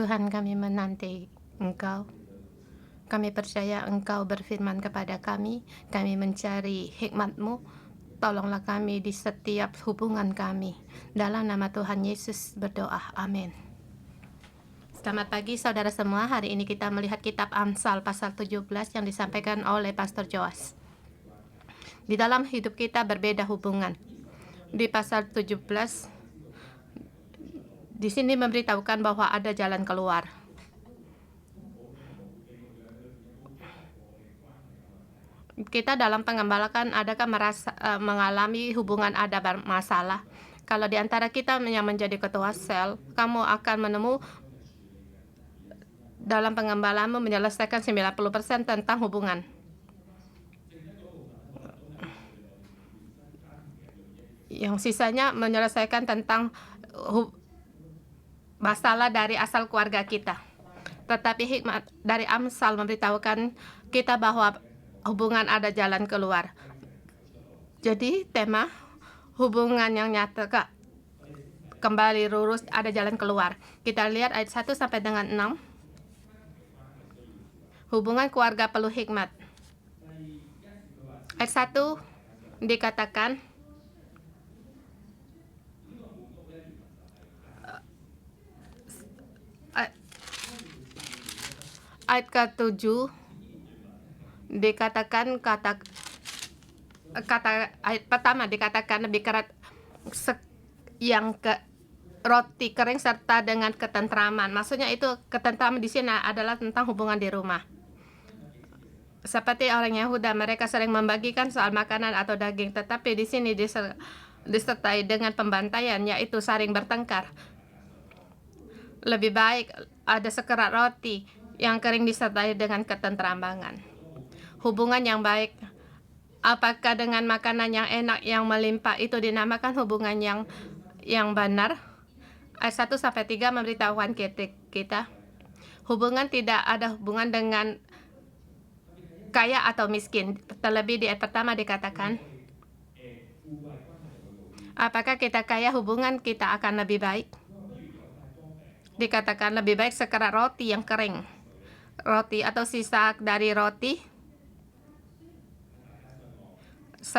Tuhan, kami menanti Engkau. Kami percaya Engkau berfirman kepada kami mencari hikmat-Mu. Tolonglah kami di setiap hubungan kami. Dalam nama Tuhan Yesus berdoa. Amin. Selamat pagi saudara semua. Hari ini kita melihat kitab Amsal pasal 17 yang disampaikan oleh Pastor Joas. Di dalam hidup kita berbeda hubungan. Di pasal 17 di sini memberitahukan bahwa ada jalan keluar. Kita dalam pengembalaan adakah mengalami hubungan ada masalah? Kalau di antara kita yang menjadi ketua sel, kamu akan menemu dalam pengembalaanmu menyelesaikan 90% tentang hubungan. Yang sisanya menyelesaikan tentang masalah dari asal keluarga kita. Tetapi hikmat dari Amsal memberitahukan kita bahwa hubungan ada jalan keluar. Jadi tema hubungan yang nyata kembali lurus, ada jalan keluar. Kita lihat ayat 1 sampai dengan 6. Hubungan keluarga perlu hikmat. Ayat 1 dikatakan ayat ke-7 dikatakan kata ayat pertama dikatakan lebih kerat yang ke roti kering serta dengan ketentraman. Maksudnya itu ketentraman di sini adalah tentang hubungan di rumah. Seperti orang Yahuda, mereka sering membagikan soal makanan atau daging, tetapi di sini disertai dengan pembantaian, yaitu saling bertengkar. Lebih baik ada sekerat roti yang kering disertai dengan ketentraman. Hubungan yang baik, apakah dengan makanan yang enak yang melimpah itu dinamakan hubungan yang benar? Ayat 1 sampai 3 memberitahukan kita hubungan tidak ada hubungan dengan kaya atau miskin. Terlebih di ayat pertama dikatakan, apakah kita kaya, hubungan kita akan lebih baik? Dikatakan lebih baik sekerat roti yang kering. Roti atau sisa dari roti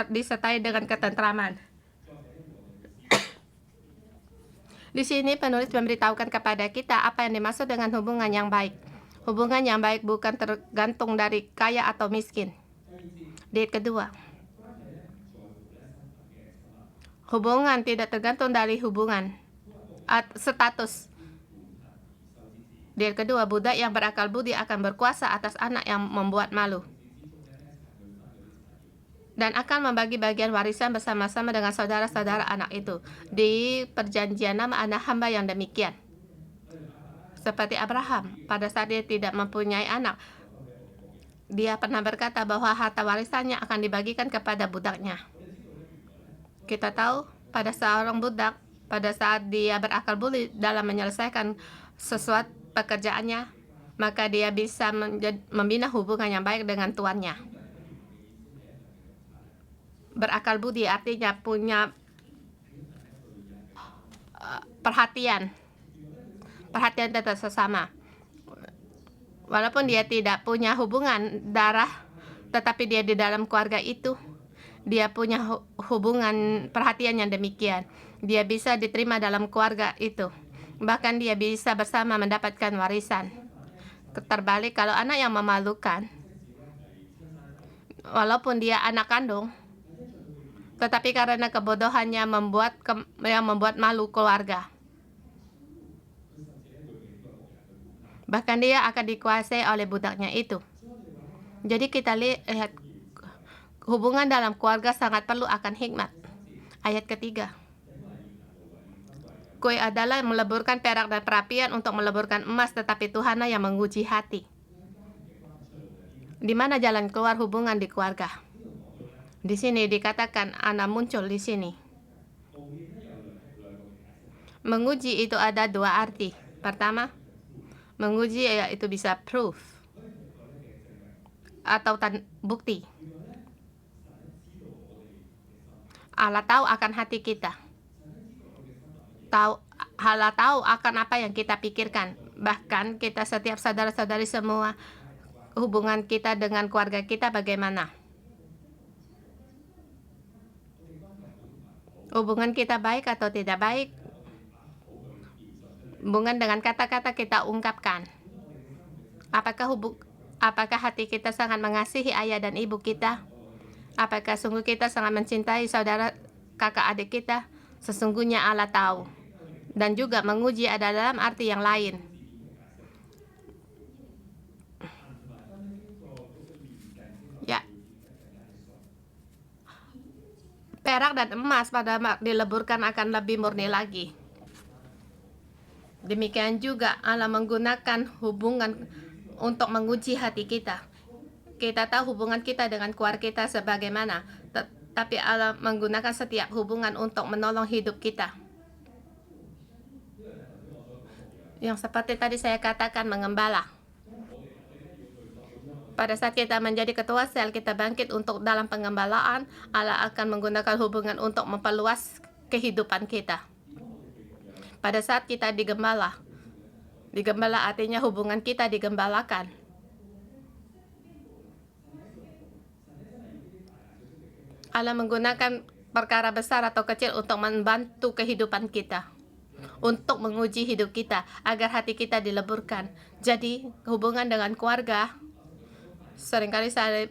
disertai dengan ketentraman. Di sini penulis memberitahukan kepada kita apa yang dimaksud dengan hubungan yang baik. Hubungan yang baik bukan tergantung dari kaya atau miskin. Di ayat kedua, hubungan tidak tergantung dari hubungan status. Di ayat kedua, budak yang berakal budi akan berkuasa atas anak yang membuat malu, dan akan membagi bagian warisan bersama-sama dengan saudara-saudara anak itu. Di perjanjian nama anak hamba yang demikian. Seperti Abraham, pada saat dia tidak mempunyai anak, dia pernah berkata bahwa harta warisannya akan dibagikan kepada budaknya. Kita tahu pada seorang budak, pada saat dia berakal budi dalam menyelesaikan sesuatu pekerjaannya, maka dia bisa membina hubungan yang baik dengan tuannya. Berakal budi artinya punya perhatian terhadap sesama. Walaupun dia tidak punya hubungan darah, tetapi dia di dalam keluarga itu, dia punya hubungan perhatian yang demikian. Dia bisa diterima dalam keluarga itu. Bahkan dia bisa bersama mendapatkan warisan. Terbalik kalau anak yang memalukan, walaupun dia anak kandung, tetapi karena kebodohannya membuat malu keluarga, bahkan dia akan dikuasai oleh budaknya itu. Jadi kita lihat hubungan dalam keluarga sangat perlu akan hikmat. Ayat ketiga, kue adalah meleburkan perak dan perapian untuk meleburkan emas, tetapi Tuhanlah yang menguji hati. Di mana jalan keluar hubungan di keluarga? Di sini dikatakan anak muncul di sini. Menguji itu ada dua arti. Pertama, menguji yaitu bisa proof atau bukti. Allah tahu akan hati kita. Allah tahu akan apa yang kita pikirkan. Bahkan kita setiap saudara-saudari semua, hubungan kita dengan keluarga kita bagaimana? Hubungan kita baik atau tidak baik? Hubungan dengan kata-kata kita ungkapkan. Apakah hati kita sangat mengasihi ayah dan ibu kita? Apakah sungguh kita sangat mencintai saudara kakak adik kita? Sesungguhnya Allah tahu. Dan juga menguji ada dalam arti yang lain. Ya. Perak dan emas pada dileburkan akan lebih murni lagi. Demikian juga Allah menggunakan hubungan untuk menguji hati kita. Kita tahu hubungan kita dengan keluarga kita sebagaimana, tapi Allah menggunakan setiap hubungan untuk menolong hidup kita. Yang seperti tadi saya katakan, mengembala. Pada saat kita menjadi ketua sel, kita bangkit untuk dalam pengembalaan, Allah akan menggunakan hubungan untuk memperluas kehidupan kita. Pada saat kita digembala artinya hubungan kita digembalakan. Allah menggunakan perkara besar atau kecil untuk membantu kehidupan kita, untuk menguji hidup kita, agar hati kita dileburkan. Jadi, hubungan dengan keluarga seringkali saya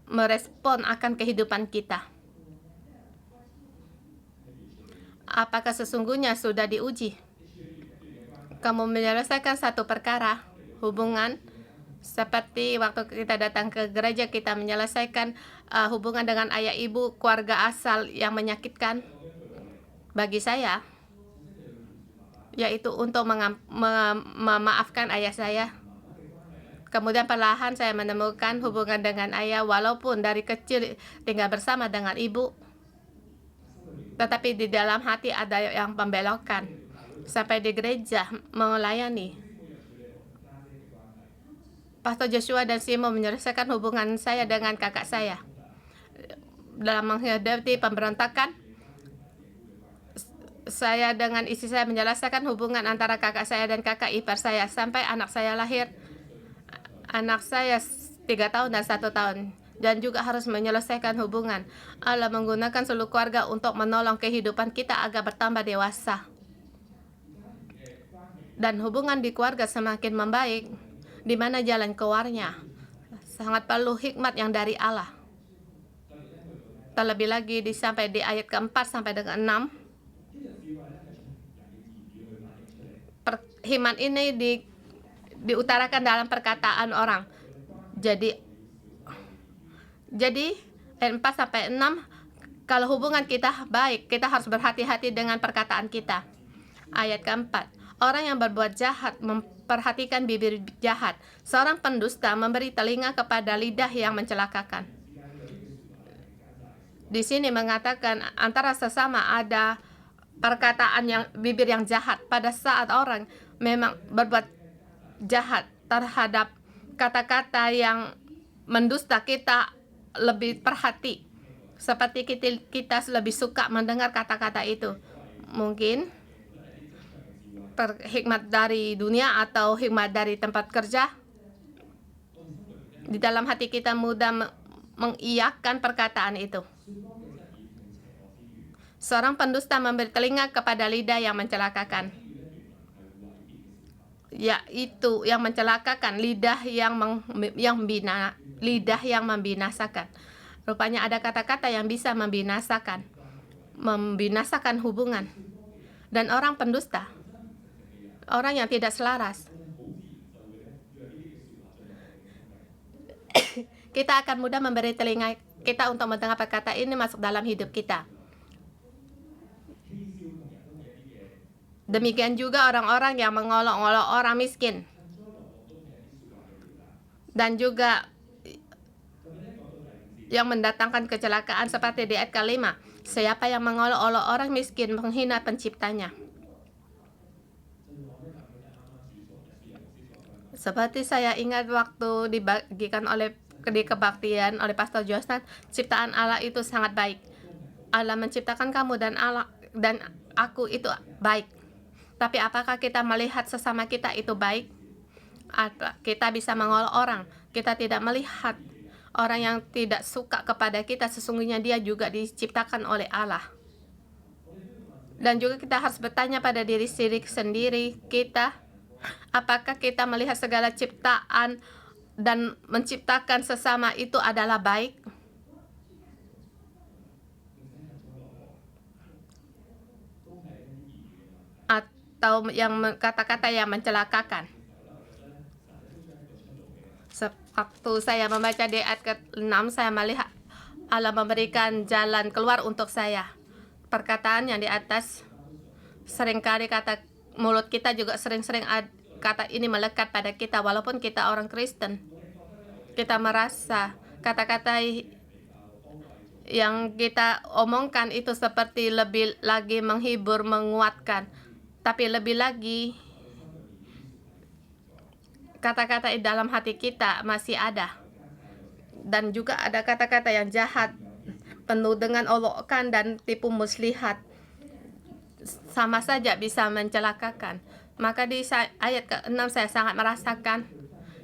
merespon akan kehidupan kita. Apakah sesungguhnya sudah diuji? Kamu menyelesaikan satu perkara, hubungan, seperti waktu kita datang ke gereja, kita menyelesaikan hubungan dengan ayah ibu, keluarga asal yang menyakitkan bagi saya, yaitu untuk memaafkan ayah saya. Kemudian perlahan saya menemukan hubungan dengan ayah, walaupun dari kecil tinggal bersama dengan ibu, tetapi di dalam hati ada yang membelokkan. Sampai di gereja melayani, Pastor Joshua dan Simo menyelesaikan hubungan saya dengan kakak saya. Dalam menghadapi pemberontakan, saya dengan istri saya menyelesaikan hubungan antara kakak saya dan kakak ipar saya sampai anak saya lahir. Anak saya 3 tahun dan 1 tahun. Dan juga harus menyelesaikan hubungan. Allah menggunakan seluruh keluarga untuk menolong kehidupan kita agar bertambah dewasa. Dan hubungan di keluarga semakin membaik. Di mana jalan keluarnya? Sangat perlu hikmat yang dari Allah. Terlebih lagi sampai di ayat keempat sampai dengan 6. Hikmat ini diutarakan dalam perkataan orang. Jadi ayat 4 sampai 6, kalau hubungan kita baik, kita harus berhati-hati dengan perkataan kita. Ayat keempat, orang yang berbuat jahat memperhatikan bibir jahat. Seorang pendusta memberi telinga kepada lidah yang mencelakakan. Di sini mengatakan antara sesama ada perkataan yang bibir yang jahat. Pada saat orang memang berbuat jahat terhadap kata-kata yang mendusta, kita lebih perhati. Seperti kita lebih suka mendengar kata-kata itu. Mungkin hikmat dari dunia atau hikmat dari tempat kerja. Di dalam hati kita mudah mengiyakan perkataan itu. Seorang pendusta memberi telinga kepada lidah yang mencelakakan. Yaitu yang mencelakakan, lidah yang membinasakan. Rupanya ada kata-kata yang bisa membinasakan hubungan. Dan orang pendusta, orang yang tidak selaras, kita akan mudah memberi telinga kita untuk mendengar perkataan ini masuk dalam hidup kita. Demikian juga orang-orang yang mengolok-olok orang miskin. Dan juga yang mendatangkan kecelakaan seperti di ayat ke-5. Siapa yang mengolok-olok orang miskin menghina penciptanya. Seperti saya ingat waktu dibagikan di kebaktian oleh Pastor Josnan, ciptaan Allah itu sangat baik. Allah menciptakan kamu dan aku itu baik. Tapi apakah kita melihat sesama kita itu baik? Kita bisa mengolok orang. Kita tidak melihat orang yang tidak suka kepada kita, sesungguhnya dia juga diciptakan oleh Allah. Dan juga kita harus bertanya pada diri sendiri kita, apakah kita melihat segala ciptaan dan menciptakan sesama itu adalah baik? Atau yang kata-kata yang mencelakakan? Waktu saya membaca di ayat ke-6, saya melihat Allah memberikan jalan keluar untuk saya. Perkataan yang di atas, seringkali kata mulut kita juga sering-sering kata ini melekat pada kita, walaupun kita orang Kristen. Kita merasa kata-kata yang kita omongkan itu seperti lebih lagi menghibur, menguatkan. Tapi lebih lagi, kata-kata di dalam hati kita masih ada. Dan juga ada kata-kata yang jahat, penuh dengan olokan dan tipu muslihat. Sama saja bisa mencelakakan. Maka di ayat ke-6 saya sangat merasakan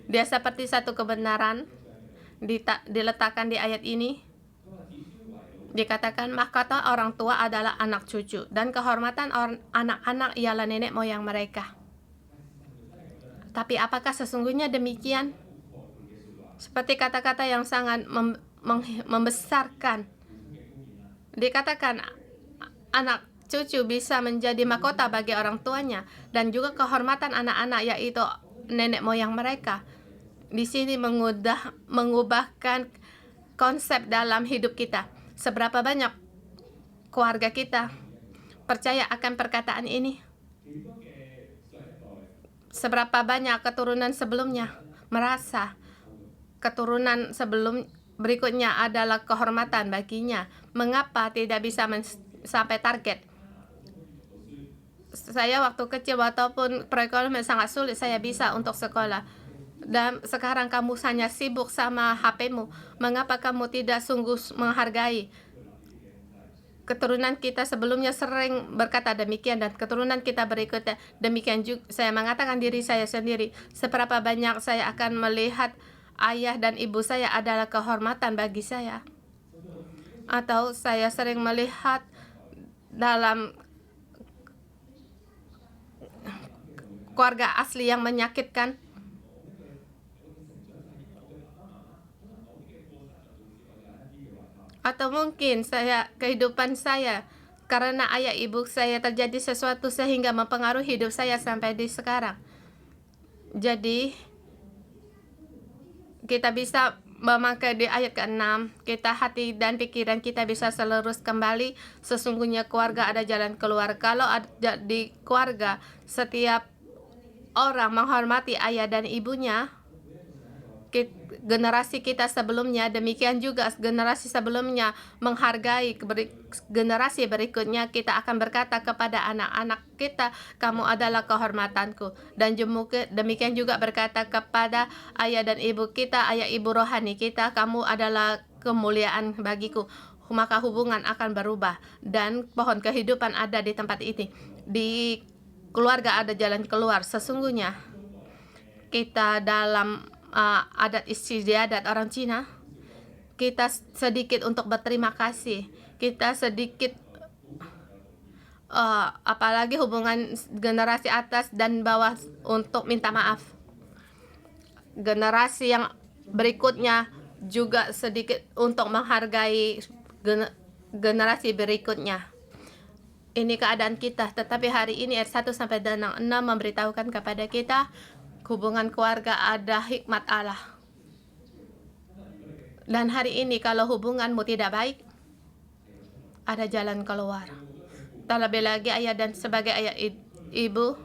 dia seperti satu kebenaran diletakkan di ayat ini. Dikatakan mahkota orang tua adalah anak cucu, dan kehormatan anak-anak ialah nenek moyang mereka. Tapi apakah sesungguhnya demikian? Seperti kata-kata yang sangat membesarkan. Dikatakan anak cucu bisa menjadi mahkota bagi orang tuanya, dan juga kehormatan anak-anak yaitu nenek moyang mereka. Di sini mengubahkan konsep dalam hidup kita. Seberapa banyak keluarga kita percaya akan perkataan ini? Seberapa banyak keturunan sebelumnya merasa keturunan berikutnya adalah kehormatan baginya? Mengapa tidak bisa sampai target? Saya waktu kecil, walaupun perekonomian sangat sulit, saya bisa untuk sekolah. Dan sekarang kamu hanya sibuk sama HP-mu. Mengapa kamu tidak sungguh menghargai? Keturunan kita sebelumnya sering berkata demikian, dan keturunan kita berikutnya demikian juga. Saya mengatakan diri saya sendiri, seberapa banyak saya akan melihat ayah dan ibu saya adalah kehormatan bagi saya. Atau saya sering melihat dalam keluarga asli yang menyakitkan. Atau mungkin kehidupan saya karena ayah ibu saya terjadi sesuatu sehingga mempengaruhi hidup saya sampai di sekarang. Jadi kita bisa memakai di ayat ke-6, kita hati dan pikiran kita bisa selurus kembali. Sesungguhnya keluarga ada jalan keluar. Kalau di keluarga setiap orang menghormati ayah dan ibunya, generasi kita sebelumnya, demikian juga generasi sebelumnya menghargai generasi berikutnya. Kita akan berkata kepada anak-anak kita, kamu adalah kehormatanku. Dan demikian juga berkata kepada ayah dan ibu kita, ayah ibu rohani kita, kamu adalah kemuliaan bagiku. Maka hubungan akan berubah dan pohon kehidupan ada di tempat ini. Di keluarga ada jalan keluar. Sesungguhnya kita dalam adat istiadat orang Cina, kita sedikit untuk berterima kasih. Kita sedikit apalagi hubungan generasi atas dan bawah untuk minta maaf. Generasi yang berikutnya juga sedikit untuk menghargai generasi berikutnya. Ini keadaan kita. Tetapi hari ini ayat 1 sampai 6 memberitahukan kepada kita hubungan keluarga ada hikmat Allah. Dan hari ini kalau hubunganmu tidak baik, ada jalan keluar. Terlebih lagi ayah dan sebagai ayah ibu,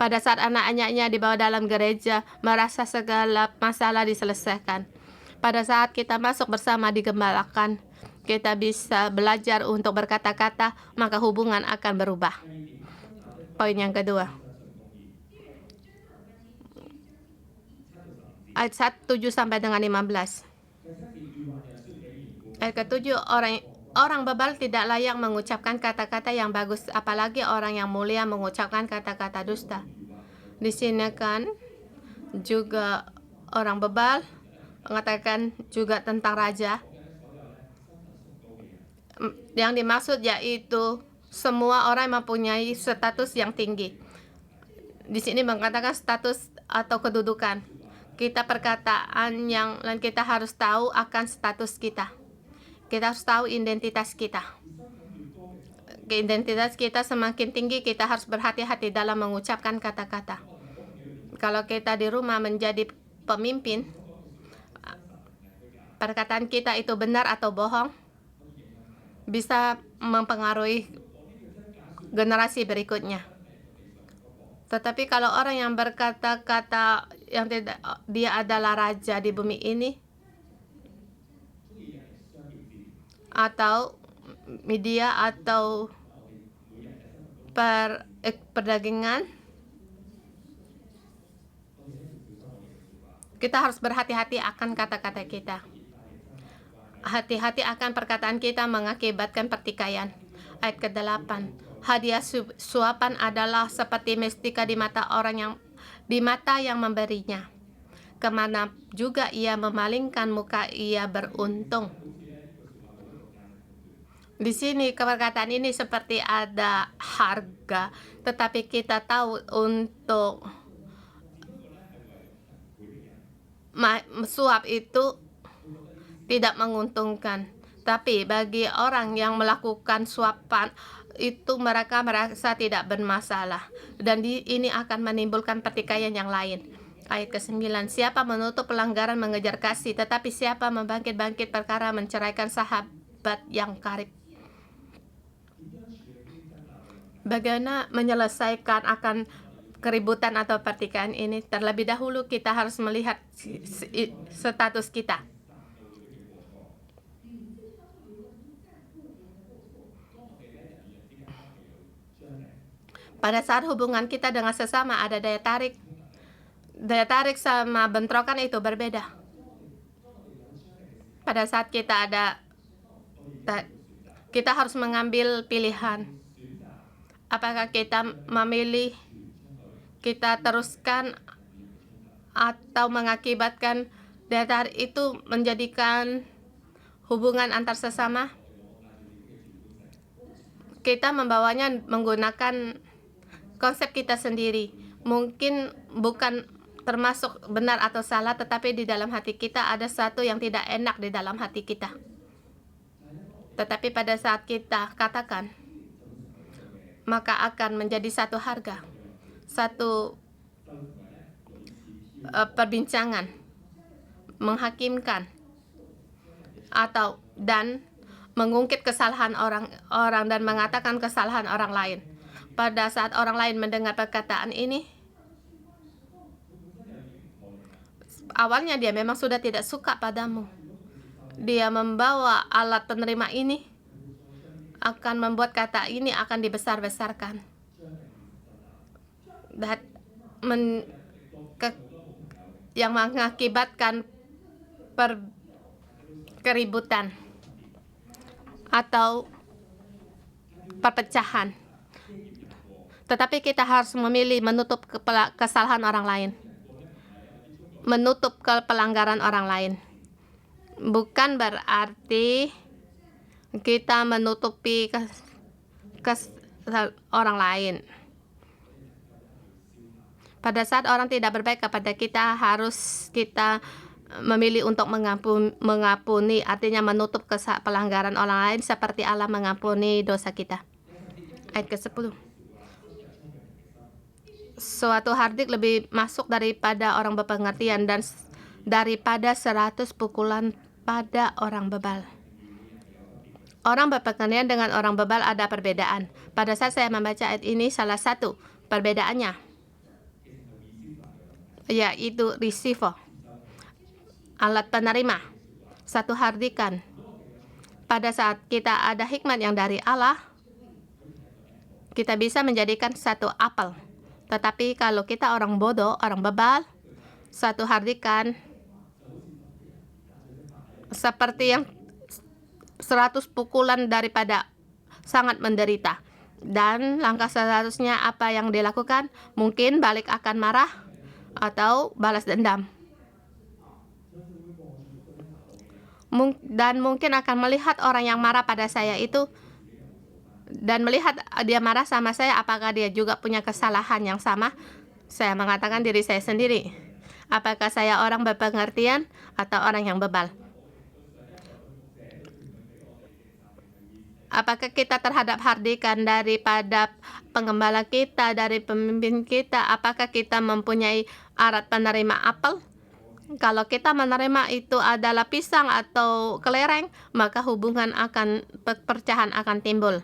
pada saat anak-anaknya dibawa dalam gereja, merasa segala masalah diselesaikan. Pada saat kita masuk bersama digembalakan, kita bisa belajar untuk berkata-kata, maka hubungan akan berubah. Poin yang kedua, ayat 7 sampai dengan 15. Ayat ke-7, Orang bebal tidak layak mengucapkan kata-kata yang bagus, apalagi orang yang mulia mengucapkan kata-kata dusta. Di sini kan juga orang bebal mengatakan juga tentang raja. Yang dimaksud yaitu semua orang mempunyai status yang tinggi. Di sini mengatakan status atau kedudukan. Kita perkataan yang lain, kita harus tahu akan status kita. Kita harus tahu identitas kita. Identitas kita semakin tinggi, kita harus berhati-hati dalam mengucapkan kata-kata. Kalau kita di rumah menjadi pemimpin, perkataan kita itu benar atau bohong, bisa mempengaruhi generasi berikutnya. Tetapi kalau orang yang berkata-kata yang tidak, dia adalah raja di bumi ini, atau media atau perdagangan, kita harus berhati-hati akan kata-kata kita. Hati-hati akan perkataan kita mengakibatkan pertikaian. Ayat ke-8. Hadiah suapan adalah seperti mestika di mata yang memberinya. Kemana juga ia memalingkan muka, ia beruntung. Di sini perkataan ini seperti ada harga, tetapi kita tahu untuk suap itu tidak menguntungkan. Tapi bagi orang yang melakukan suapan itu, mereka merasa tidak bermasalah, dan ini akan menimbulkan pertikaian yang lain. Ayat ke-9. Siapa menutup pelanggaran mengejar kasih, tetapi siapa membangkit-bangkit perkara menceraikan sahabat yang karib. Bagaimana menyelesaikan akan keributan atau pertikaian ini? Terlebih dahulu kita harus melihat status kita. Pada saat hubungan kita dengan sesama ada daya tarik. Daya tarik sama bentrokan itu berbeda. Pada saat kita harus mengambil pilihan. Apakah kita memilih kita teruskan atau mengakibatkan daya tarik itu menjadikan hubungan antar sesama? Kita membawanya menggunakan konsep kita sendiri. Mungkin bukan termasuk benar atau salah, tetapi di dalam hati kita ada satu yang tidak enak di dalam hati kita. Tetapi pada saat kita katakan, maka akan menjadi satu harga, satu perbincangan, menghakimkan, dan mengungkit kesalahan orang dan mengatakan kesalahan orang lain. Pada saat orang lain mendengar perkataan ini, awalnya dia memang sudah tidak suka padamu. Dia membawa alat penerima ini akan membuat kata ini akan dibesar-besarkan dan yang mengakibatkan keributan atau perpecahan. Tetapi kita harus memilih menutup kesalahan orang lain, menutup pelanggaran orang lain. Bukan berarti kita menutupi orang lain. Pada saat orang tidak berbaik kepada kita, harus kita memilih untuk mengampuni, artinya menutup pelanggaran orang lain seperti Allah mengampuni dosa kita. Ayat ke-10. Suatu hardik lebih masuk daripada orang berpengertian dan daripada 100 pukulan pada orang bebal. Orang berpengertian dengan orang bebal ada perbedaan. Pada saat saya membaca ayat ini, salah satu perbedaannya yaitu receiver, alat penerima, satu hardikan. Pada saat kita ada hikmat yang dari Allah, kita bisa menjadikan satu apel. Tetapi kalau kita orang bodoh, orang bebal, satu hardikan seperti yang 100 pukulan daripada sangat menderita. Dan langkah seharusnya apa yang dilakukan? Mungkin balik akan marah atau balas dendam. Dan mungkin akan melihat orang yang marah pada saya itu dan melihat dia marah sama saya, apakah dia juga punya kesalahan yang sama? Saya mengatakan diri saya sendiri. Apakah saya orang berpengertian atau orang yang bebal? Apakah kita terhadap hardikan daripada pengembala kita, dari pemimpin kita? Apakah kita mempunyai arat penerima apel? Kalau kita menerima itu adalah pisang atau kelereng, maka hubungan akan perpecahan akan timbul.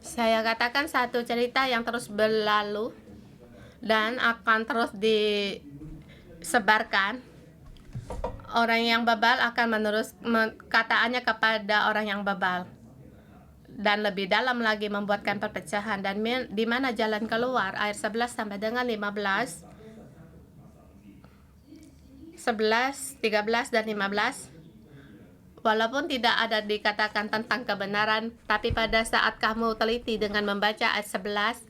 Saya katakan satu cerita yang terus berlalu dan akan terus disebarkan. Orang yang bebal akan kataannya kepada orang yang bebal, dan lebih dalam lagi membuatkan perpecahan. Dan di mana jalan keluar? Ayat 11 sampai dengan 15, 11, 13, dan 15. Walaupun tidak ada dikatakan tentang kebenaran, tapi pada saat kamu teliti dengan membaca ayat 11,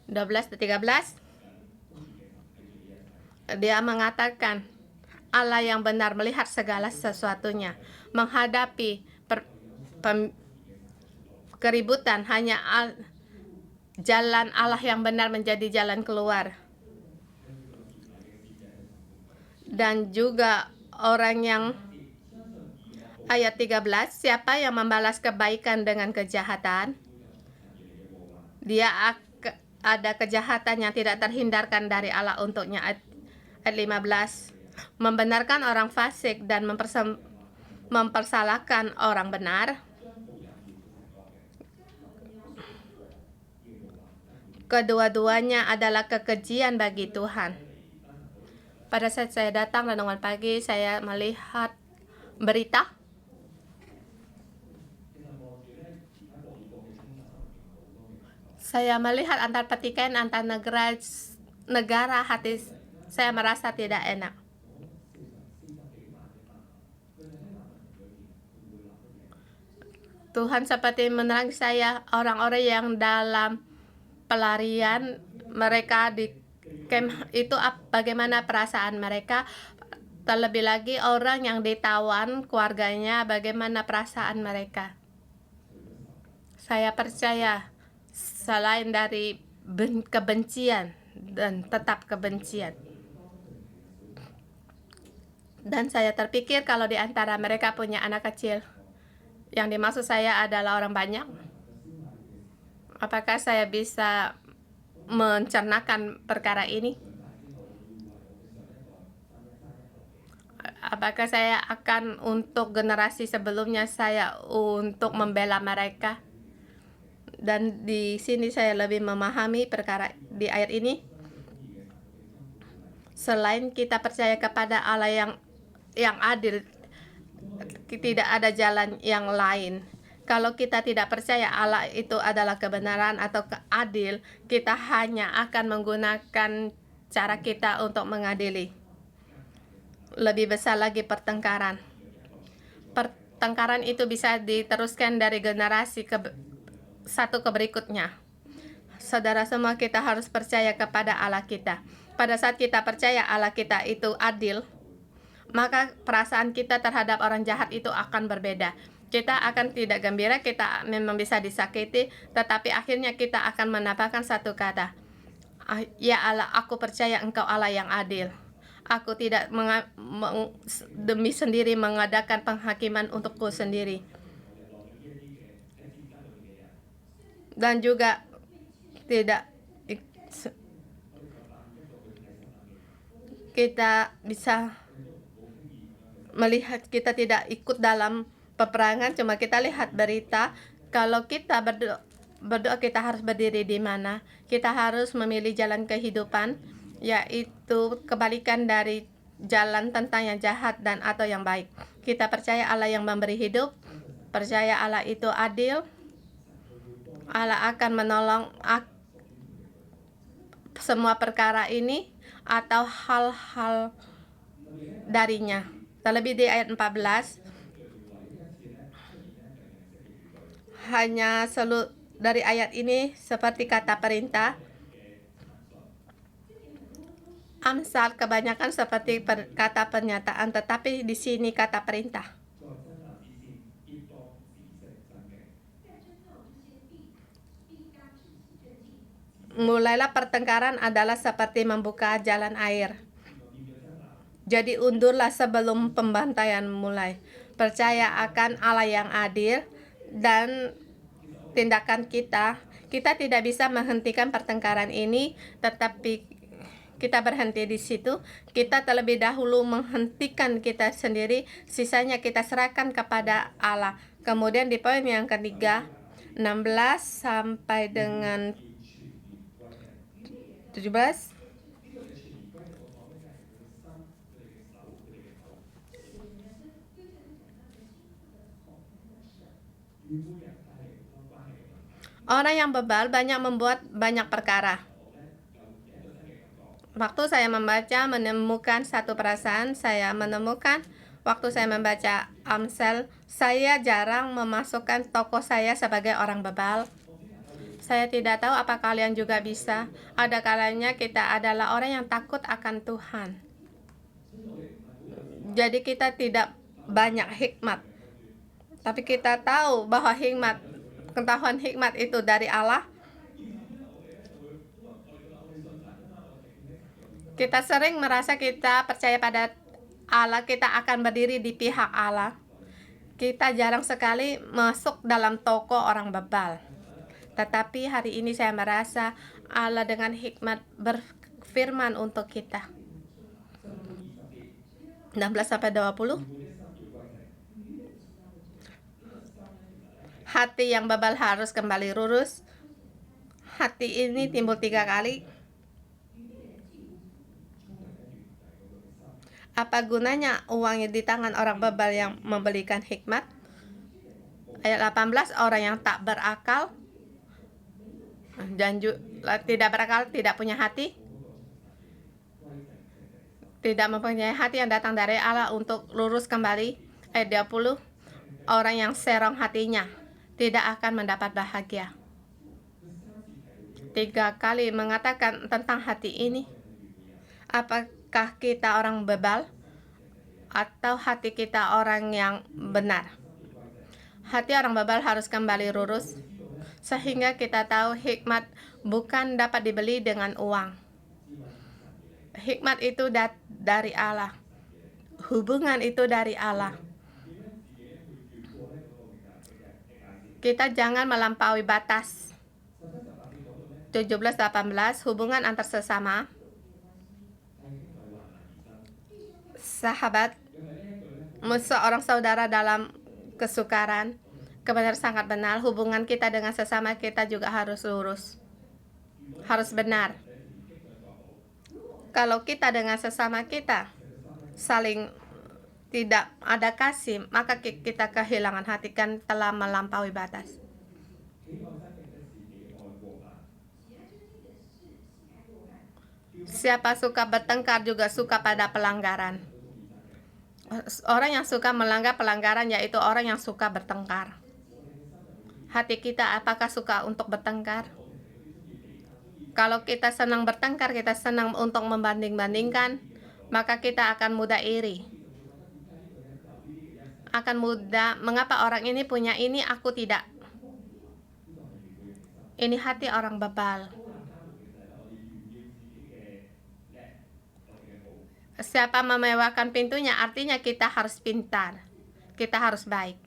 12, dan 13, dia mengatakan Allah yang benar melihat segala sesuatunya. Menghadapi keributan, hanya jalan Allah yang benar menjadi jalan keluar. Dan juga orang yang ayat 13, siapa yang membalas kebaikan dengan kejahatan? Dia ada kejahatan yang tidak terhindarkan dari Allah untuknya. Ayat 15, membenarkan orang fasik dan mempersalahkan orang benar. Kedua-duanya adalah kekejian bagi Tuhan. Pada saat saya datang renungan pagi, saya melihat berita antar pertikaian antar negara, hati saya merasa tidak enak. Tuhan seperti menerangi saya, orang-orang yang dalam pelarian, mereka di camp itu bagaimana perasaan mereka, terlebih lagi orang yang ditawan keluarganya, bagaimana perasaan mereka. Saya percaya selain dari kebencian dan tetap kebencian. Dan saya terpikir kalau di antara mereka punya anak kecil, yang dimaksud saya adalah orang banyak, apakah saya bisa mencernakan perkara ini? Apakah saya akan untuk generasi sebelumnya saya untuk membela mereka? Dan di sini saya lebih memahami perkara di ayat ini. Selain kita percaya kepada Allah yang adil, tidak ada jalan yang lain. Kalau kita tidak percaya Allah itu adalah kebenaran atau adil, kita hanya akan menggunakan cara kita untuk mengadili. Lebih besar lagi pertengkaran. Pertengkaran itu bisa diteruskan dari generasi satu ke berikutnya. Saudara semua, kita harus percaya kepada Allah kita. Pada saat kita percaya Allah kita itu adil, maka perasaan kita terhadap orang jahat itu akan berbeda. Kita akan tidak gembira, kita memang bisa disakiti, tetapi akhirnya kita akan mendapatkan satu kata, ya Allah, aku percaya Engkau Allah yang adil. Aku tidak demi sendiri mengadakan penghakiman untukku sendiri. Dan juga tidak kita bisa melihat, kita tidak ikut dalam peperangan, cuma kita lihat berita. Kalau kita berdoa kita harus berdiri di mana? Kita harus memilih jalan kehidupan, yaitu kebalikan dari jalan tentang yang jahat dan atau yang baik. Kita percaya Allah yang memberi hidup, percaya Allah itu adil, Allah akan menolong semua perkara ini atau hal-hal darinya. Terlebih di ayat 14, hanya dari ayat ini seperti kata perintah. Amsal kebanyakan seperti kata pernyataan, tetapi di sini kata perintah. Mulailah pertengkaran adalah seperti membuka jalan air. Jadi undurlah sebelum pembantaian mulai. Percaya akan Allah yang adil dan tindakan kita. Kita tidak bisa menghentikan pertengkaran ini, tetapi kita berhenti di situ. Kita terlebih dahulu menghentikan kita sendiri, sisanya kita serahkan kepada Allah. Kemudian di poin yang ketiga, 16 sampai dengan 17. Orang yang bebal banyak membuat banyak perkara. Waktu saya membaca, menemukan satu perasaan, saya menemukan waktu saya membaca Amsal, saya jarang memasukkan tokoh saya sebagai orang bebal. Saya tidak tahu apa kalian juga bisa. Ada kalanya kita adalah orang yang takut akan Tuhan. Jadi kita tidak banyak hikmat. Tapi kita tahu bahwa pengetahuan hikmat itu dari Allah. Kita sering merasa kita percaya pada Allah, kita akan berdiri di pihak Allah. Kita jarang sekali masuk dalam toko orang bebal. Tetapi hari ini saya merasa Allah dengan hikmat berfirman untuk kita. 16 sampai 20. Hati yang bebal harus kembali lurus. Hati ini timbul 3 kali. Apa gunanya uangnya di tangan orang bebal yang membelikan hikmat? Ayat 18, orang yang tak berakal dan tidak berakal, tidak punya hati, tidak mempunyai hati yang datang dari Allah untuk lurus kembali. Ayat 20, orang yang serong hatinya tidak akan mendapat bahagia. 3 kali mengatakan tentang hati ini. Apakah kita orang bebal atau hati kita orang yang benar? Hati orang bebal harus kembali lurus, sehingga kita tahu hikmat bukan dapat dibeli dengan uang. Hikmat itu dari Allah. Hubungan itu dari Allah. Kita jangan melampaui batas. 17-18, hubungan antar sesama. Sahabat, seorang saudara dalam kesukaran, kebenaran sangat benar. Hubungan kita dengan sesama kita juga harus lurus, harus benar. Kalau kita dengan sesama kita saling tidak ada kasih, maka kita kehilangan hati, kan telah melampaui batas. Siapa suka bertengkar juga suka pada pelanggaran. Orang yang suka melanggar pelanggaran yaitu orang yang suka bertengkar. Hati kita apakah suka untuk bertengkar? Kalau kita senang bertengkar, kita senang untuk membanding-bandingkan, maka kita akan mudah iri. Akan mudah, mengapa orang ini punya ini, aku tidak? Ini hati orang bebal. Siapa memewahkan pintunya, artinya kita harus pintar, kita harus baik.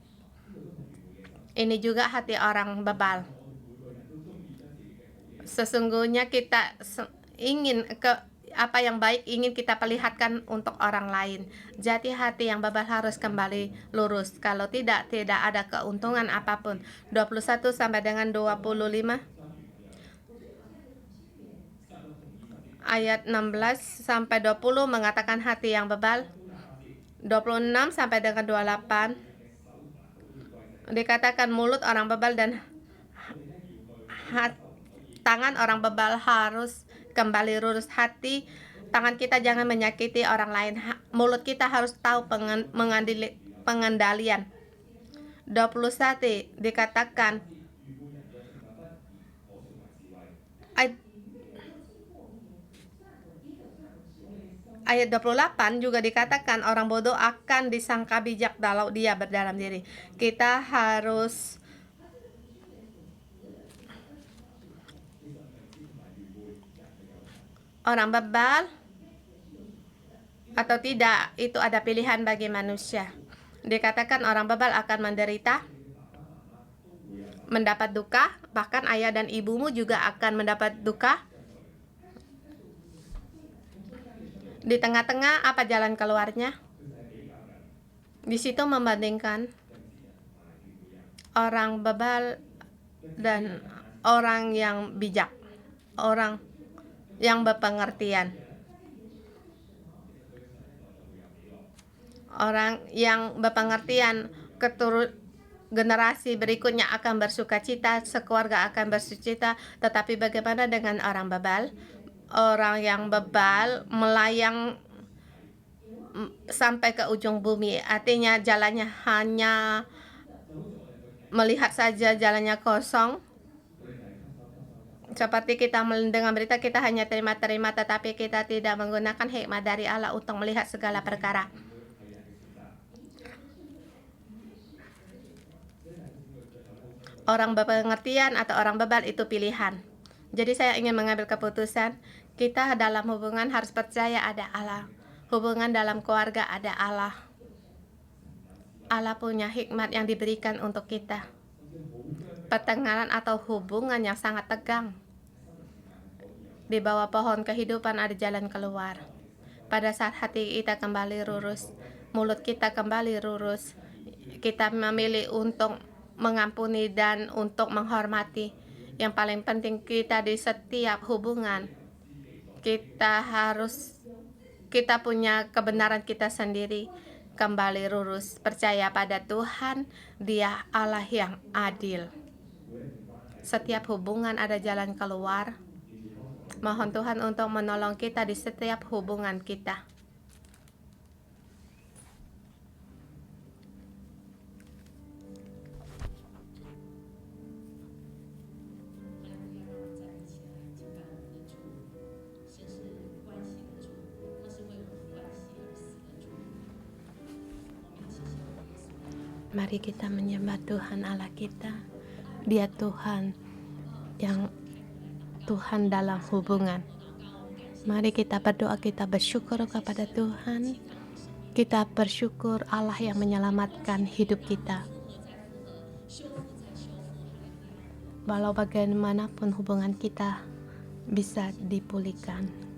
Ini juga hati orang bebal. Sesungguhnya kita ingin apa yang baik ingin kita perlihatkan untuk orang lain. Jadi hati yang bebal harus kembali lurus. Kalau tidak ada keuntungan apapun. 21 sampai dengan 25. Ayat 16 sampai 20 mengatakan hati yang bebal. 26 sampai dengan 28 dikatakan mulut orang bebal dan tangan orang bebal harus kembali lurus. Hati, tangan kita jangan menyakiti orang lain. Mulut kita harus tahu pengendalian. 21 dikatakan ayat 28 juga dikatakan orang bodoh akan disangka bijak kalau dia berdalam diri. Kita harus orang bebal atau tidak, itu ada pilihan bagi manusia. Dikatakan orang bebal akan menderita, mendapat duka, bahkan ayah dan ibumu juga akan mendapat duka. Di tengah-tengah apa jalan keluarnya? Di situ membandingkan orang bebal dan orang yang bijak, orang yang berpengertian. Orang yang berpengertian, generasi berikutnya akan bersukacita, sekeluarga akan bersukacita. Tetapi bagaimana dengan orang bebal? Orang yang bebal melayang sampai ke ujung bumi, artinya jalannya hanya melihat saja, jalannya kosong. Seperti kita mendengar berita, kita hanya terima-terima, tetapi kita tidak menggunakan hikmat dari Allah untuk melihat segala perkara. Orang berpengertian atau orang bebal itu pilihan. Jadi saya ingin mengambil keputusan, kita dalam hubungan harus percaya ada Allah. Hubungan dalam keluarga ada Allah. Allah punya hikmat yang diberikan untuk kita. Pertengkaran atau hubungan yang sangat tegang. Di bawah pohon kehidupan ada jalan keluar. Pada saat hati kita kembali lurus, mulut kita kembali lurus, kita memilih untuk mengampuni dan untuk menghormati. Yang paling penting kita di setiap hubungan, kita punya kebenaran kita sendiri, kembali lurus, percaya pada Tuhan, Dia Allah yang adil. Setiap hubungan ada jalan keluar. Mohon Tuhan untuk menolong kita di setiap hubungan kita. Mari kita menyembah Tuhan Allah kita. Dia Tuhan yang Tuhan dalam hubungan. Mari kita berdoa, kita bersyukur kepada Tuhan. Kita bersyukur Allah yang menyelamatkan hidup kita. Walau bagaimanapun hubungan kita bisa dipulihkan.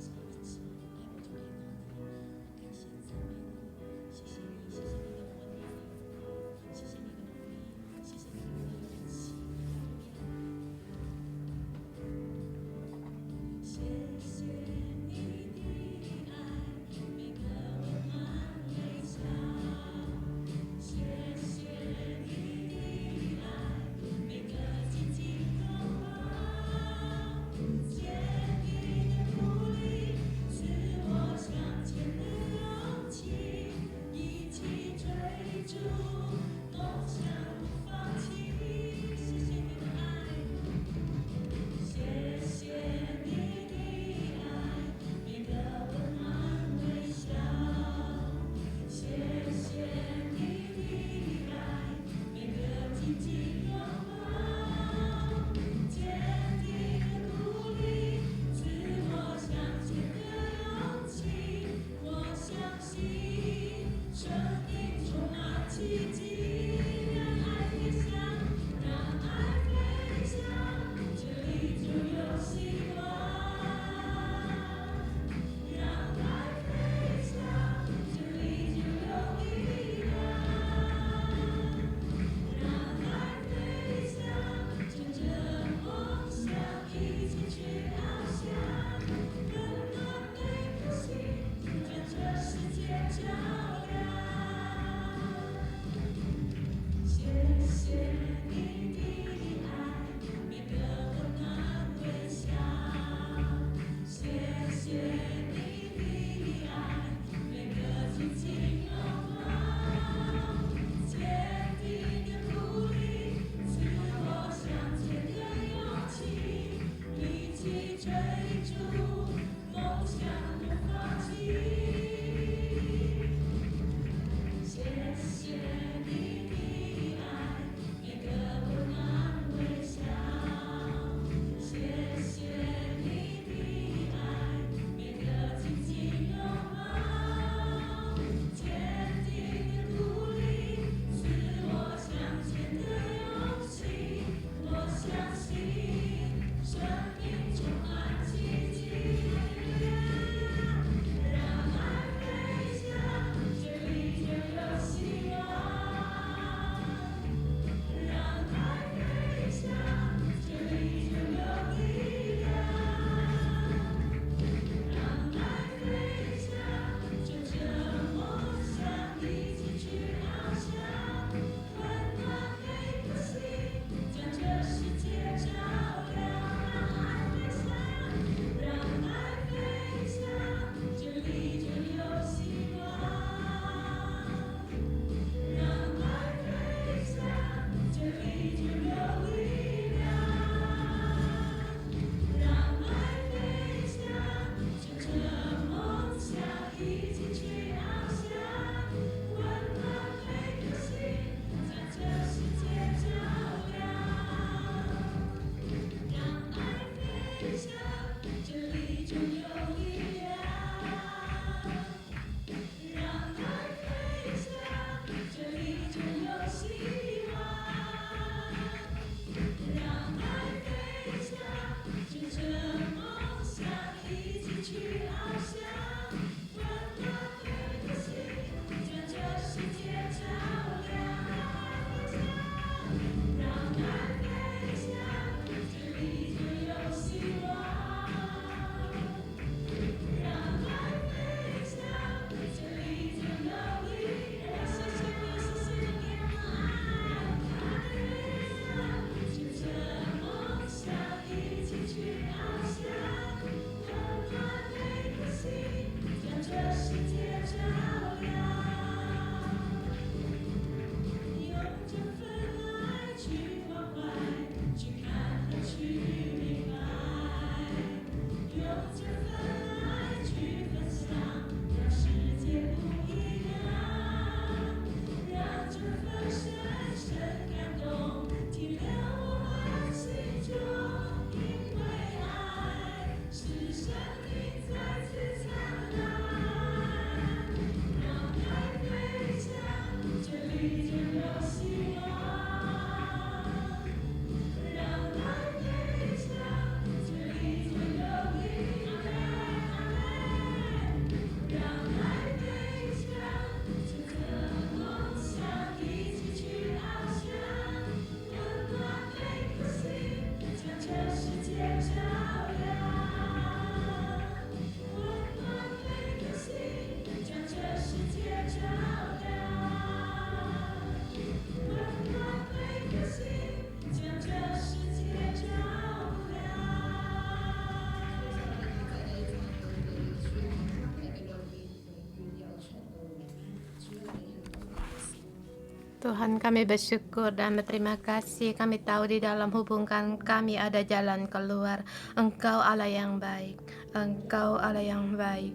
Tuhan, kami bersyukur dan berterima kasih. Kami tahu di dalam hubungan kami ada jalan keluar. Engkau Allah yang baik. Engkau Allah yang baik.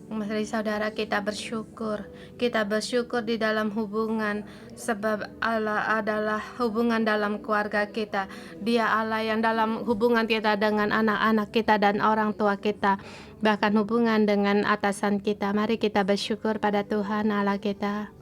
Mari saudara kita bersyukur. Kita bersyukur di dalam hubungan sebab Allah adalah hubungan dalam keluarga kita. Dia Allah yang dalam hubungan kita dengan anak-anak kita dan orang tua kita. Bahkan hubungan dengan atasan kita. Mari kita bersyukur pada Tuhan Allah kita.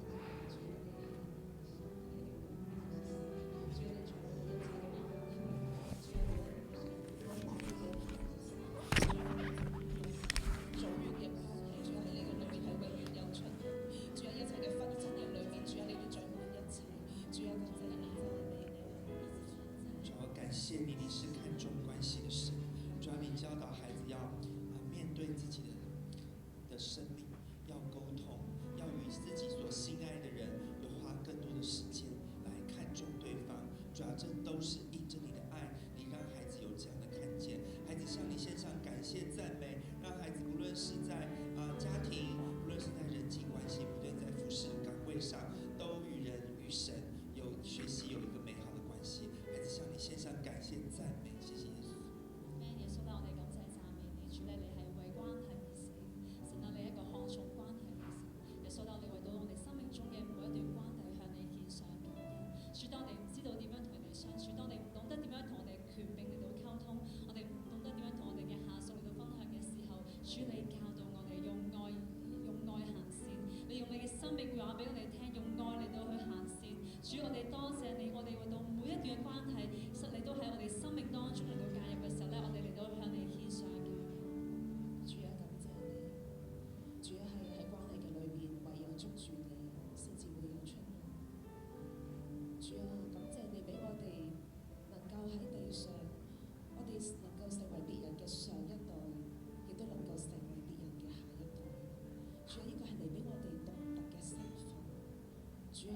主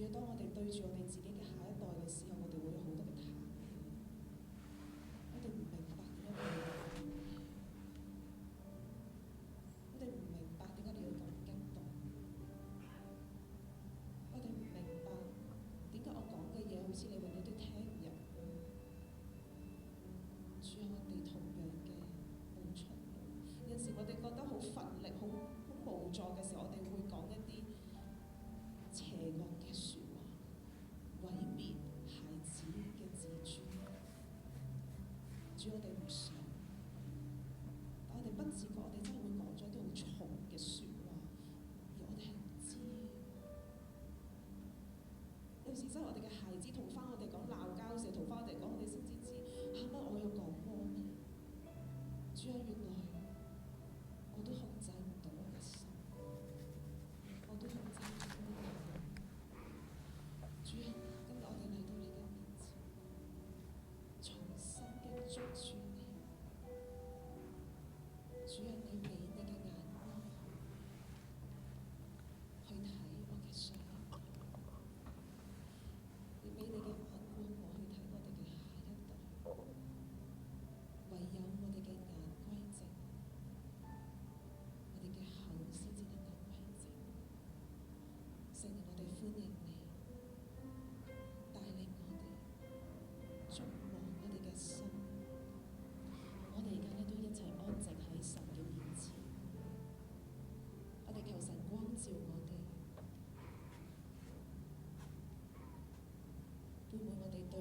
啊，當我哋對住我哋自己嘅下一代嘅時候，我哋會有好多嘅談，我哋唔明白點解你要咁樣，我哋唔明白點解你要咁激動，我哋唔明白點解我講嘅嘢好似你永遠都聽唔入去。主啊，我哋同樣嘅冇出路，有時我哋覺得好乏力、好無助嘅時候，我哋會講一啲邪惡嘅説話，毀滅孩子。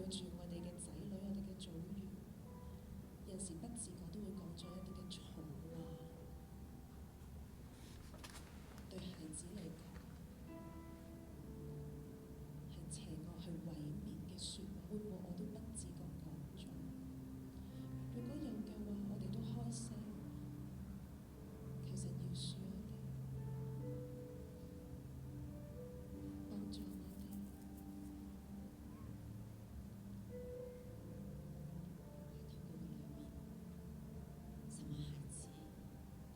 住我哋嘅仔女、我哋嘅組員，有時不自覺都會講咗一啲嘅重話，對孩子嚟講係邪惡、係毀滅嘅説話，會唔會我都不自覺講咗？如果有嘅話，我哋都開聲，求神饒恕我哋，幫助我哋。什麼孩子，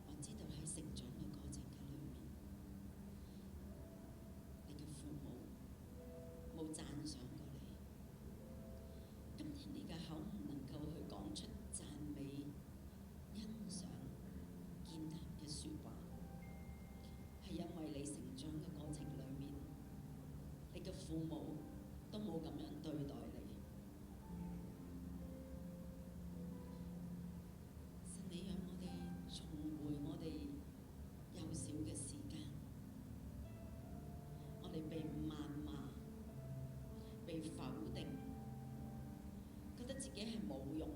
我知道喺成長嘅過程嘅裏面，你嘅父母冇讚賞過你。今天你嘅口唔能夠去講出讚美、欣賞、建立嘅説話，係因為你成長嘅過程裏面，你嘅父母都冇咁樣對待你。神，你讓我哋重回我哋幼小嘅時間，我哋被謾罵、被否定，覺得自己係冇用嘅，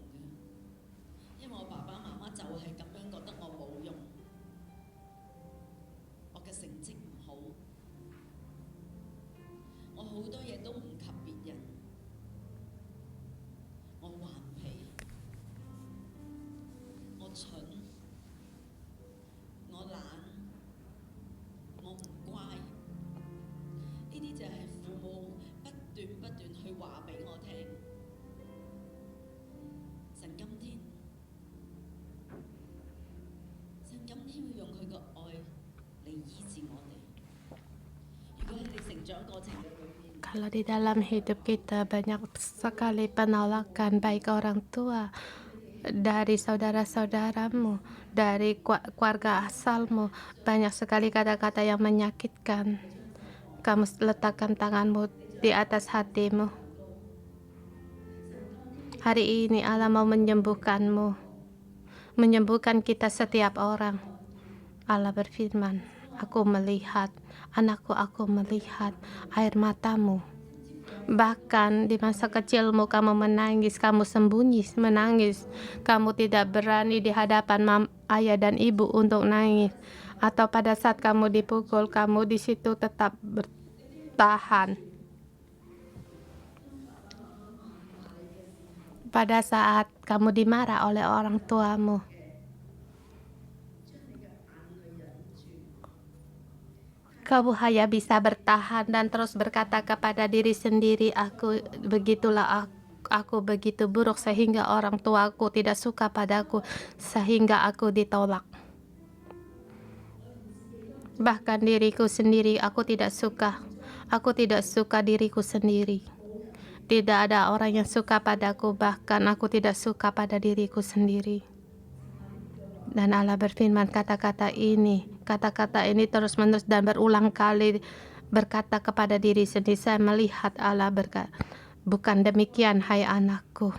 因為我爸爸媽媽就係咁樣覺得我冇用，我嘅成績唔好，我好多嘢都唔及別人，我頑皮，我蠢，我懶，我唔乖，呢啲就係父母不斷去話俾我聽。神今天會用佢個愛嚟醫治我哋。如果喺你成長過程嘅裏面， Kalau di dalam hidup kita banyak sekali penolakan baik orang tua, dari saudara-saudaramu, dari keluarga asalmu, banyak sekali kata-kata yang menyakitkan. Kamu letakkan tanganmu di atas hatimu. Hari ini Allah mau menyembuhkanmu, menyembuhkan kita setiap orang. Allah berfirman, aku melihat, anakku, aku melihat air matamu. Bahkan di masa kecilmu kamu menangis, kamu sembunyi menangis, kamu tidak berani di hadapan ayah dan ibu untuk nangis, atau pada saat kamu dipukul, kamu di situ tetap bertahan. Pada saat kamu dimarah oleh orang tuamu, kamu hanya bisa bertahan dan terus berkata kepada diri sendiri, aku begitu buruk sehingga orang tuaku tidak suka padaku, sehingga aku ditolak. Bahkan diriku sendiri aku tidak suka diriku sendiri. Tidak ada orang yang suka padaku, bahkan aku tidak suka pada diriku sendiri. Dan Allah berfirman, kata-kata ini terus-menerus dan berulang kali berkata kepada diri sendiri. Saya melihat Allah berkata, bukan demikian hai anakku.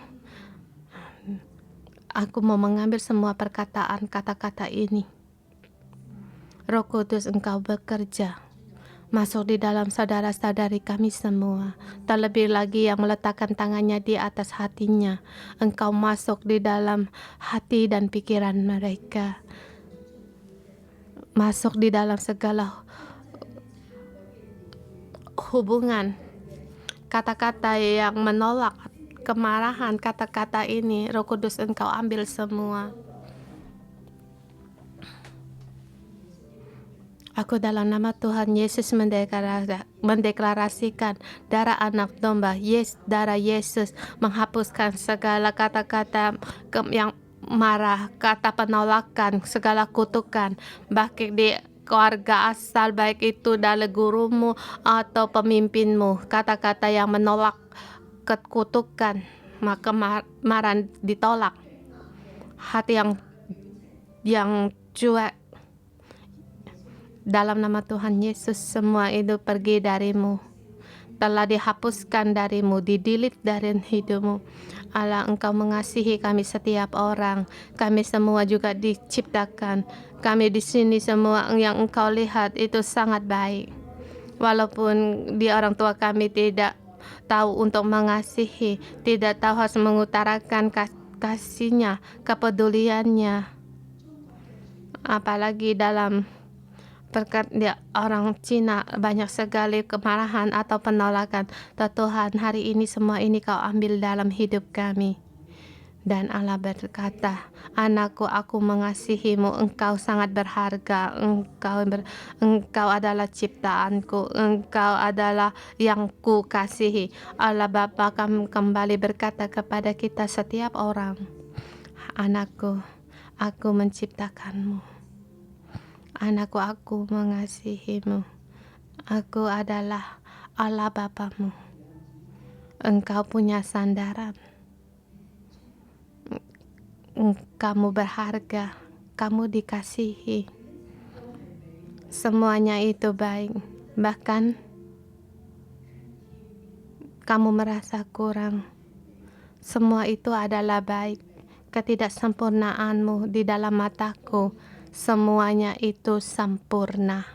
Aku mau mengambil semua perkataan kata-kata ini. Roh Kudus, engkau bekerja masuk di dalam saudara-saudari kami semua. Terlebih lagi yang meletakkan tangannya di atas hatinya. Engkau masuk di dalam hati dan pikiran mereka. Masuk di dalam segala hubungan. Kata-kata yang menolak, kemarahan, kata-kata ini, Roh Kudus, engkau ambil semua. Aku dalam nama Tuhan Yesus mendeklarasikan darah anak domba, darah Yesus menghapuskan segala kata-kata yang marah, kata penolakan, segala kutukan, baik di keluarga asal, baik itu dari gurumu atau pemimpinmu, kata-kata yang menolak, kutukan, maka kemarahan ditolak, hati yang cuek. Dalam nama Tuhan Yesus, semua itu pergi darimu, telah dihapuskan darimu, didilit dari hidupmu. Allah, engkau mengasihi kami setiap orang. Kami semua juga diciptakan. Kami di sini semua yang engkau lihat itu sangat baik. Walaupun di orang tua kami tidak tahu untuk mengasihi, tidak tahu harus mengutarakan kasihnya, kepeduliannya. Apalagi dalam orang Cina banyak sekali kemarahan atau penolakan. Tuhan, hari ini semua ini Kau ambil dalam hidup kami. Dan Allah berkata, anakku, aku mengasihimu, engkau sangat berharga, engkau adalah ciptaanku, engkau adalah yang ku kasihi. Allah Bapa kembali berkata kepada kita setiap orang, anakku, aku menciptakanmu. Anakku, aku mengasihimu. Aku adalah Allah Bapamu. Engkau punya sandaran. Kamu berharga, kamu dikasihi. Semuanya itu baik. Bahkan kamu merasa kurang. Semua itu adalah baik. Ketidaksempurnaanmu di dalam mataku, semuanya itu sempurna.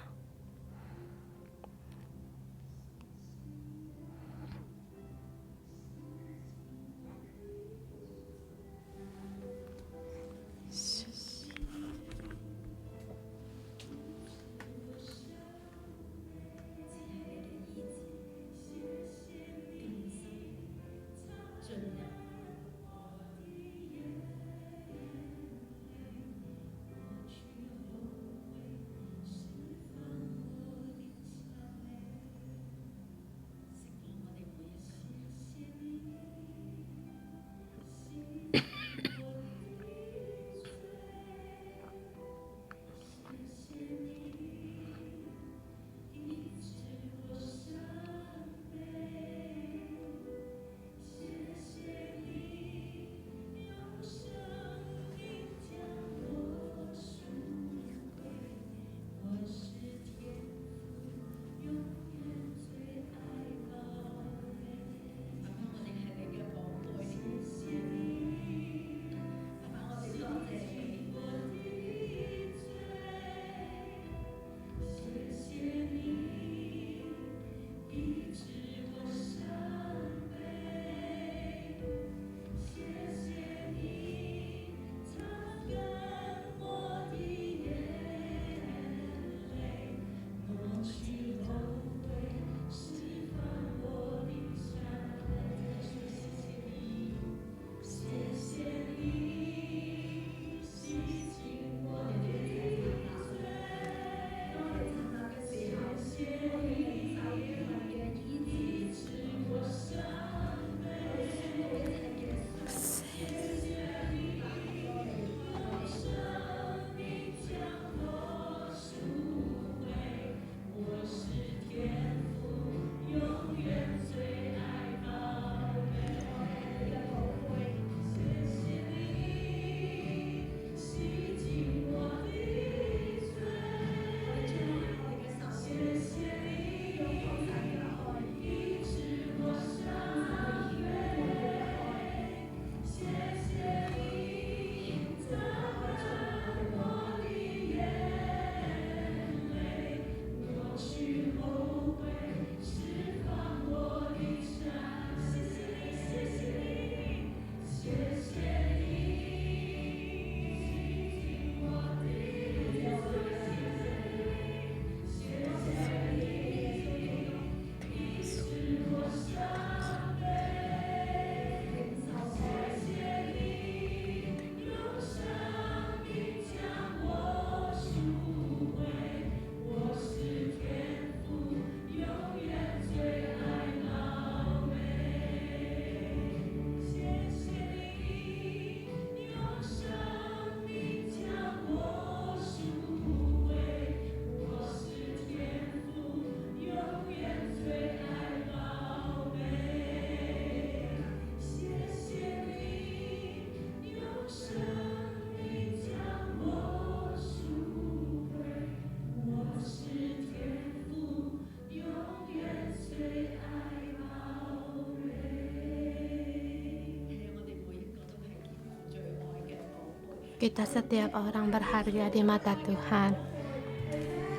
Kita setiap orang berharga di mata Tuhan.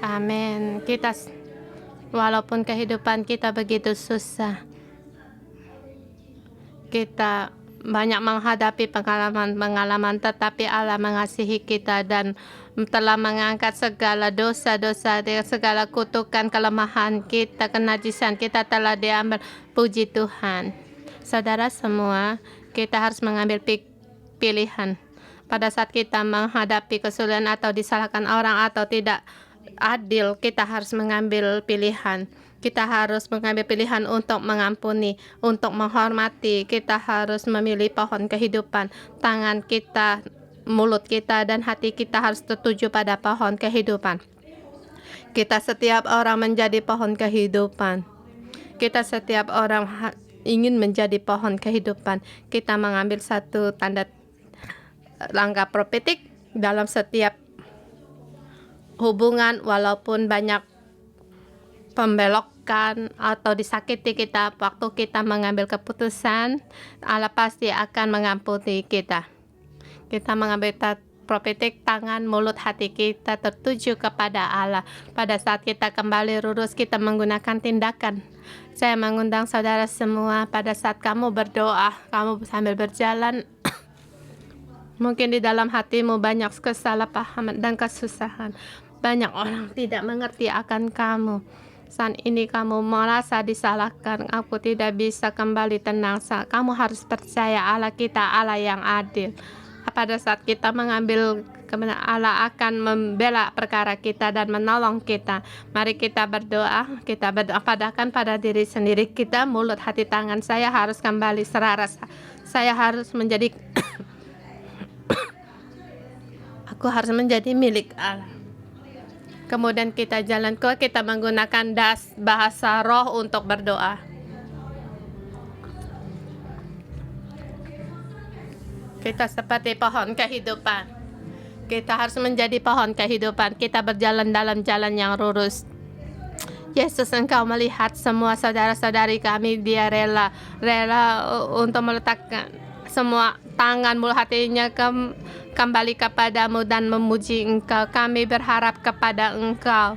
Amin. Walaupun kehidupan kita begitu susah, kita banyak menghadapi pengalaman-pengalaman, tetapi Allah mengasihi kita dan telah mengangkat segala dosa-dosa dan segala kutukan, kelemahan kita, kenajisan kita telah diambil. Puji Tuhan. Saudara semua, kita harus mengambil pilihan. Pada saat kita menghadapi kesulitan atau disalahkan orang atau tidak adil, kita harus mengambil pilihan. Kita harus mengambil pilihan untuk mengampuni, untuk menghormati. Kita harus memilih pohon kehidupan. Tangan kita, mulut kita, dan hati kita harus tertuju pada pohon kehidupan. Kita setiap orang menjadi pohon kehidupan. Kita setiap orang ingin menjadi pohon kehidupan. Kita mengambil satu tanda langkah profetik dalam setiap hubungan, walaupun banyak pembelokan atau disakiti kita waktu kita mengambil keputusan, Allah pasti akan mengampuni kita. Kita mengambil profetik, tangan, mulut, hati kita tertuju kepada Allah. Pada saat kita kembali lurus, kita menggunakan tindakan. Saya mengundang saudara semua, pada saat kamu berdoa, kamu sambil berjalan, mungkin di dalam hatimu banyak kesalahpahaman dan kesusahan. Banyak orang tidak mengerti akan kamu. Saat ini kamu merasa disalahkan, aku tidak bisa kembali tenang. Kamu harus percaya Allah kita, Allah yang adil. Pada saat kita mengambil kebenaran, Allah akan membela perkara kita dan menolong kita. Mari kita berdoa, padakan pada diri sendiri kita, mulut, hati, tangan. Saya harus kembali selaras. Saya harus menjadi aku harus menjadi milik Allah. Kemudian kita jalan keluar, kita menggunakan bahasa roh untuk berdoa. Kita seperti pohon kehidupan. Kita harus menjadi pohon kehidupan. Kita berjalan dalam jalan yang lurus. Yesus, Engkau melihat semua saudara-saudari kami, dia rela untuk meletakkan semua tangan, mulut, hatinya kembali kepadamu dan memuji Engkau. Kami berharap kepada Engkau.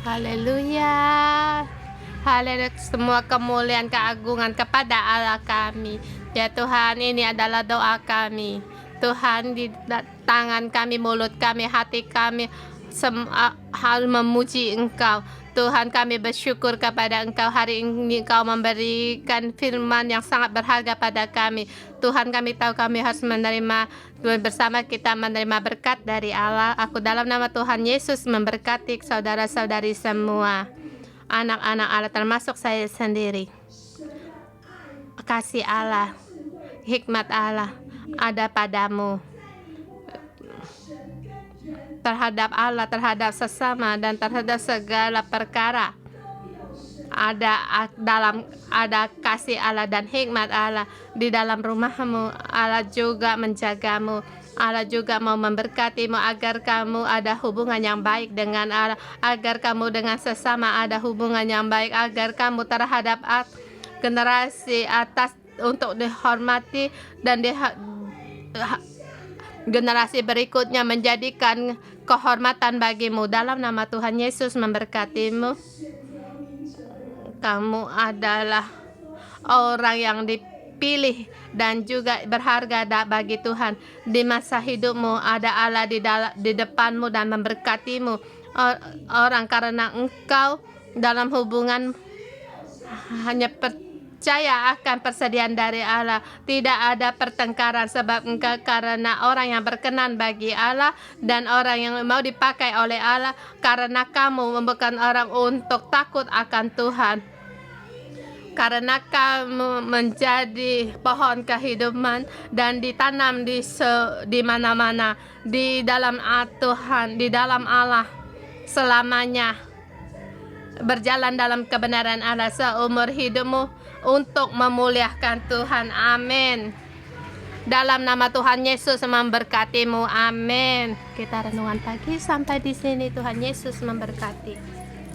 Haleluya. Haleluya, semua kemuliaan keagungan kepada Allah kami. Ya Tuhan, ini adalah doa kami. Tuhan, di tangan kami, mulut kami, hati kami, hal memuji Engkau. Tuhan, kami bersyukur kepada Engkau. Hari ini Engkau memberikan firman yang sangat berharga pada kami. Tuhan, kami tahu kami harus menerima, bersama kita menerima berkat dari Allah. Aku dalam nama Tuhan Yesus memberkati saudara-saudari semua, anak-anak Allah, termasuk saya sendiri. Kasih Allah, hikmat Allah ada padamu, terhadap Allah, terhadap sesama, dan terhadap segala perkara. Ada kasih Allah dan hikmat Allah di dalam rumahmu. Allah juga menjagamu. Allah juga mau memberkatimu agar kamu ada hubungan yang baik dengan Allah, agar kamu dengan sesama ada hubungan yang baik, agar kamu terhadap generasi atas untuk dihormati dan generasi berikutnya menjadikan kehormatan bagimu. Dalam nama Tuhan Yesus memberkatimu. Kamu adalah orang yang dipilih dan juga berharga bagi Tuhan. Di masa hidupmu ada Allah di depanmu dan memberkatimu. Orang karena engkau dalam hubungan hanya percaya akan persediaan dari Allah. Tidak ada pertengkaran sebab engkau karena orang yang berkenan bagi Allah dan orang yang mau dipakai oleh Allah, karena kamu bukan orang untuk takut akan Tuhan. Karena kamu menjadi pohon kehidupan dan ditanam di mana-mana di dalam Tuhan, di dalam Allah selamanya. Berjalan dalam kebenaran Allah seumur hidupmu untuk memuliakan Tuhan. Amin. Dalam nama Tuhan Yesus memberkatimu. Amin. Kita renungan pagi sampai di sini. Tuhan Yesus memberkati.